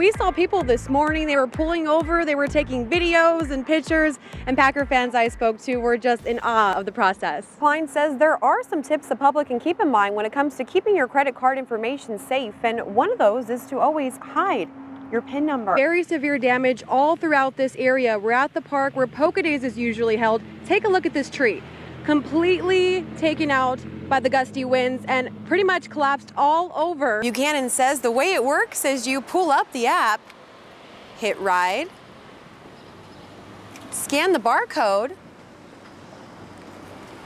We saw people this morning, they were pulling over, they were taking videos and pictures, and Packer fans I spoke to were just in awe of the process. Klein says there are some tips the public can keep in mind when it comes to keeping your credit card information safe, and one of those is to always hide your PIN number. Very severe damage all throughout this area. We're at the park where Polka Days is usually held. Take a look at this tree. Completely taken out by the gusty winds and pretty much collapsed all over. Buchanan says the way it works is you pull up the app, hit ride, scan the barcode,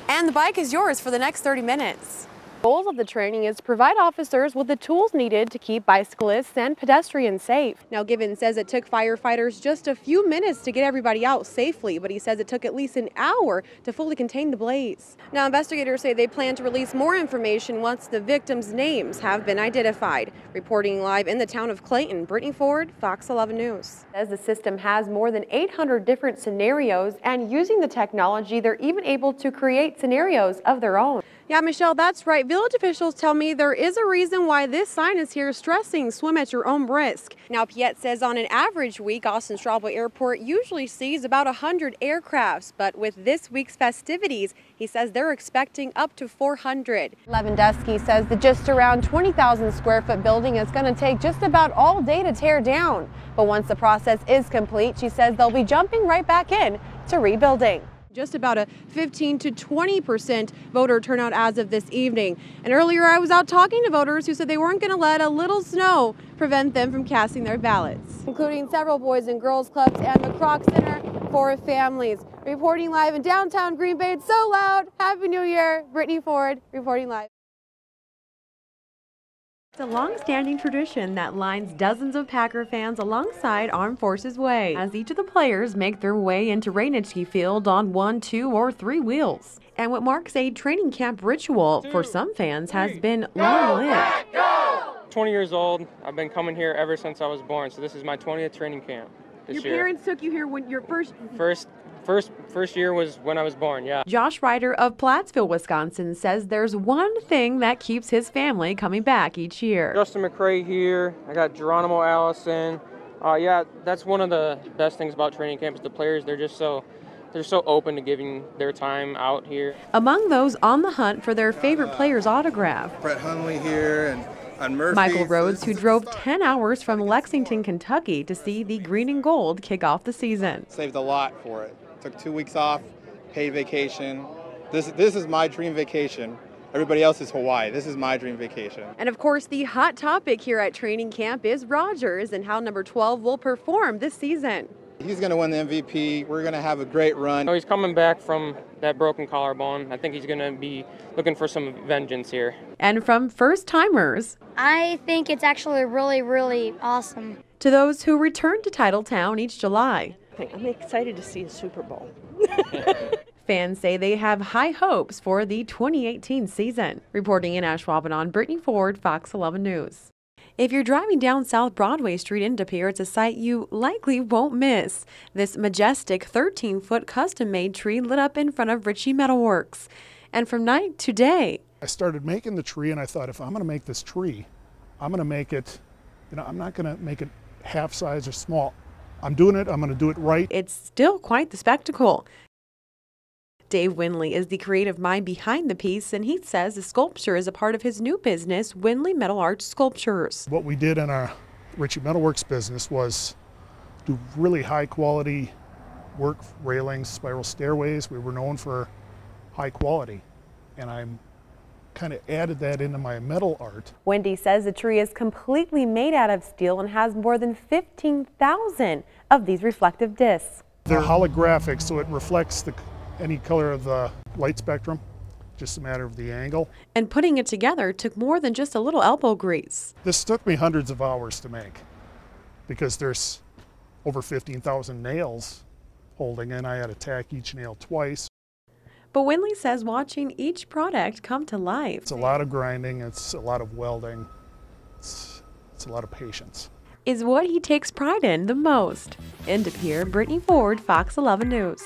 and the bike is yours for the next 30 minutes. The goal of the training is to provide officers with the tools needed to keep bicyclists and pedestrians safe. Now, Given says it took firefighters just a few minutes to get everybody out safely, but he says it took at least an hour to fully contain the blaze. Now, investigators say they plan to release more information once the victims' names have been identified. Reporting live in the town of Clayton, Brittany Ford, Fox 11 News. Says the system has more than 800 different scenarios, and using the technology, they're even able to create scenarios of their own. Yeah, Michelle, that's right. Village officials tell me there is a reason why this sign is here stressing swim at your own risk. Now, Piet says on an average week, Austin Straubel Airport usually sees about 100 aircrafts, but with this week's festivities, he says they're expecting up to 400. Lewandowski says the just around 20,000 square foot building is going to take just about all day to tear down. But once the process is complete, she says they'll be jumping right back in to rebuilding. Just about a 15 to 20% voter turnout as of this evening. And earlier I was out talking to voters who said they weren't going to let a little snow prevent them from casting their ballots, including several Boys and Girls Clubs and the Kroc Center for Families. Reporting live in downtown Green Bay. It's so loud. Happy New Year. Brittany Ford reporting live. It's a long-standing tradition that lines dozens of Packer fans alongside Armed Forces Way as each of the players make their way into Rainitzky Field on 1, 2, or 3 wheels. And what marks a training camp ritual for some fans has been long-lived. 20 years old. I've been coming here ever since I was born, so this is my 20th training camp this year. Your parents took you here when your First year was when I was born, yeah. Josh Ryder of Plattsville, Wisconsin says there's one thing that keeps his family coming back each year. Justin McCray here. I got Geronimo Allison. Yeah, that's one of the best things about training camp is the players. They're so open to giving their time out here. Among those on the hunt for their favorite player's autograph, Brett Hundley here and Michael Rhodes, who drove 10 hours from Lexington, Kentucky to see the green and gold kick off the season. Saved a lot for it. Took 2 weeks off, paid vacation. This is my dream vacation. Everybody else is Hawaii. This is my dream vacation. And of course, the hot topic here at training camp is Rogers and how number 12 will perform this season. He's going to win the MVP. We're going to have a great run. He's coming back from that broken collarbone. I think he's going to be looking for some vengeance here. And from first-timers, I think it's actually really, really awesome, to those who return to Titletown each July. I'm excited to see a Super Bowl. Fans say they have high hopes for the 2018 season. Reporting in Ashwaubenon, Brittany Ford, Fox 11 News. If you're driving down South Broadway Street in De Pere, it's a sight you likely won't miss. This majestic 13-foot custom-made tree lit up in front of Ritchie Metalworks. And from night to day, I started making the tree and I thought, if I'm going to make this tree, I'm going to make it, I'm not going to make it half size or small. I'm doing it, I'm going to do it right. It's still quite the spectacle. Dave Winley is the creative mind behind the piece, and he says the sculpture is a part of his new business, Winley Metal Art Sculptures. What we did in our Ritchie Metalworks business was do really high quality work, railings, spiral stairways. We were known for high quality, and I'm kind of added that into my metal art. Wendy says the tree is completely made out of steel and has more than 15,000 of these reflective discs. They're holographic, so it reflects any color of the light spectrum, just a matter of the angle. And putting it together took more than just a little elbow grease. This took me hundreds of hours to make because there's over 15,000 nails holding, and I had to tack each nail twice. But Winley says watching each product come to life. It's a lot of grinding, it's a lot of welding, it's a lot of patience. Is what he takes pride in the most. In De Pere, Brittany Ford, Fox 11 News.